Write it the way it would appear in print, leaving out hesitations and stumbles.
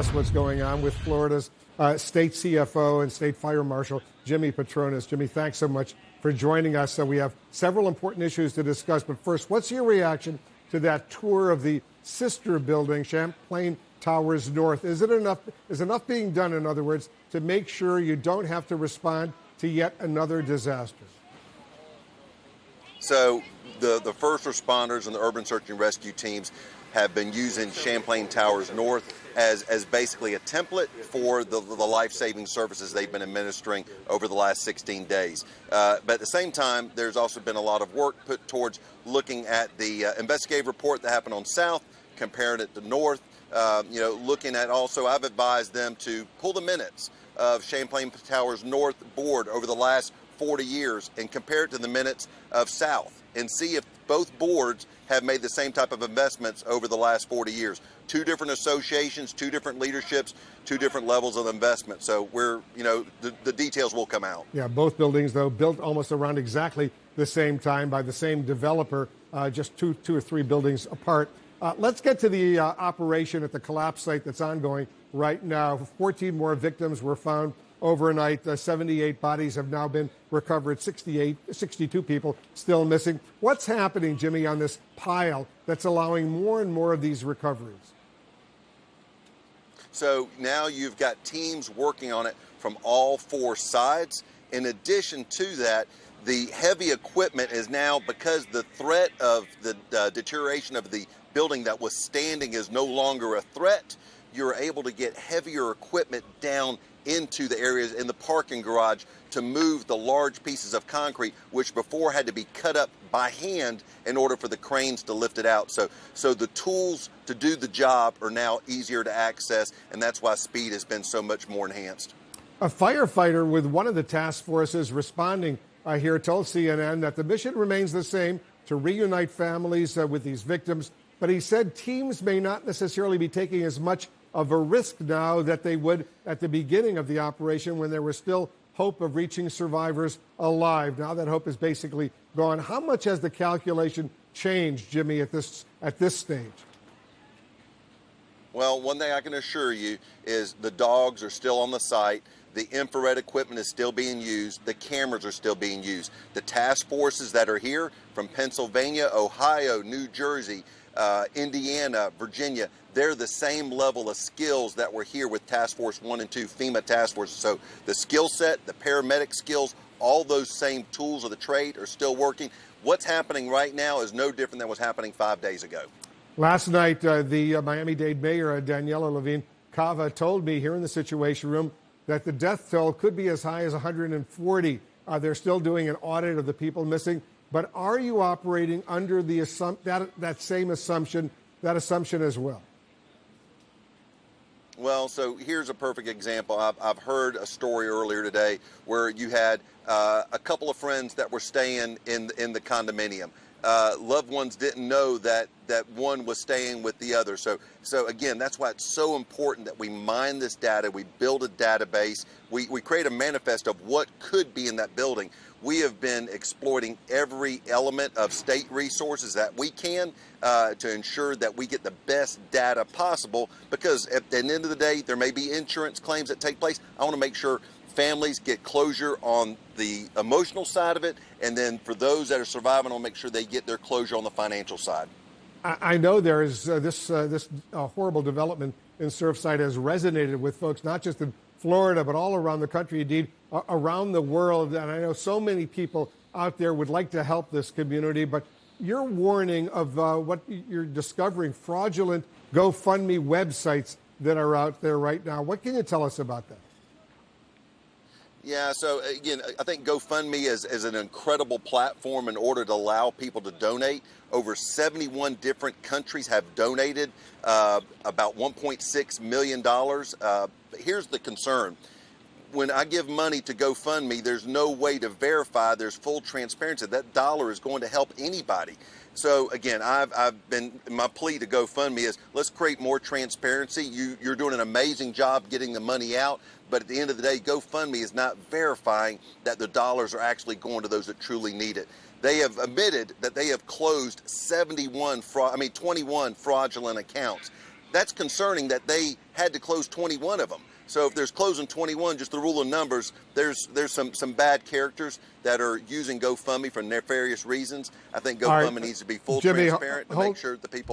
What's going on with Florida's state CFO and state fire marshal, Jimmy Patronis. Jimmy, thanks so much for joining us. We have several important issues to discuss, but first, what's your reaction to that tour of the sister building, Champlain Towers North? Is enough being done, in other words, to make sure you don't have to respond to yet another disaster? So the first responders and the urban search and rescue teams have been using Champlain Towers North as basically a template for the life-saving services they've been administering over the last 16 days. But at the same time, there's also been a lot of work put towards looking at the investigative report that happened on South, comparing it to North. Looking at also, I've advised them to pull the minutes of Champlain Towers North board over the last 40 years and compare it to the minutes of South and see if both boards have made the same type of investments over the last 40 years. Two different associations, two different leaderships, two different levels of investment. So the details will come out. Yeah, both buildings, though, built almost around exactly the same time by the same developer, just two or three buildings apart. Let's get to the operation at the collapse site that's ongoing right now. 14 more victims were found overnight. 78 bodies have now been recovered. 62 people still missing. What's happening, Jimmy, on this pile that's allowing more and more of these recoveries? So now you've got teams working on it from all four sides. In addition to that, the heavy equipment is now, because the threat of the deterioration of the building that was standing is no longer a threat, you're able to get heavier equipment down into the areas in the parking garage to move the large pieces of concrete, which before had to be cut up by hand in order for the cranes to lift it out. So the tools to do the job are now easier to access, and that's why speed has been so much more enhanced. A firefighter with one of the task forces responding here told CNN that the mission remains the same, to reunite families with these victims, but he said teams may not necessarily be taking as much of a risk now that they would at the beginning of the operation, when there was still hope of reaching survivors alive. Now that hope is basically gone. How much has the calculation changed, Jimmy, at this stage? Well, one thing I can assure you is the dogs are still on the site. The infrared equipment is still being used. The cameras are still being used. The task forces that are here from Pennsylvania, Ohio, New Jersey, Indiana, Virginia, they're the same level of skills that were here with Task Force 1 and 2, FEMA task forces. So the skill set, the paramedic skills, all those same tools of the trade are still working. What's happening right now is no different than what's happening 5 days ago. Last night, the Miami-Dade mayor, Daniela Levine Cava, told me here in the Situation Room that the death toll could be as high as 140. They're still doing an audit of the people missing. But are you operating under the that same assumption as well? Well, so here's a perfect example. I've heard a story earlier today where you had a couple of friends that were staying in the condominium. Loved ones didn't know that one was staying with the other. So again, that's why it's so important that we mine this data, we build a database, we create a manifest of what could be in that building. We have been exploiting every element of state resources that we can to ensure that we get the best data possible, because at the end of the day, there may be insurance claims that take place. I want to make sure families get closure on the emotional side of it, and then for those that are surviving, I'll make sure they get their closure on the financial side. I know there is this horrible development in Surfside has resonated with folks, not just in Florida, but all around the country, indeed, around the world. And I know so many people out there would like to help this community, but your warning of what you're discovering, fraudulent GoFundMe websites that are out there right now. What can you tell us about that? Yeah, so again, I think GoFundMe is an incredible platform in order to allow people to donate. Over 71 different countries have donated about $1.6 million. Here's the concern. When I give money to GoFundMe, there's no way to verify, there's full transparency. That dollar is going to help anybody. So again, my plea to GoFundMe is, let's create more transparency. You're doing an amazing job getting the money out, but at the end of the day, GoFundMe is not verifying that the dollars are actually going to those that truly need it. They have admitted that they have closed 21 fraudulent accounts. that's concerning that they had to close 21 of them. So if there's closing 21, just the rule of numbers, there's some bad characters that are using GoFundMe for nefarious reasons. I think GoFundMe needs to be full transparent to make sure the people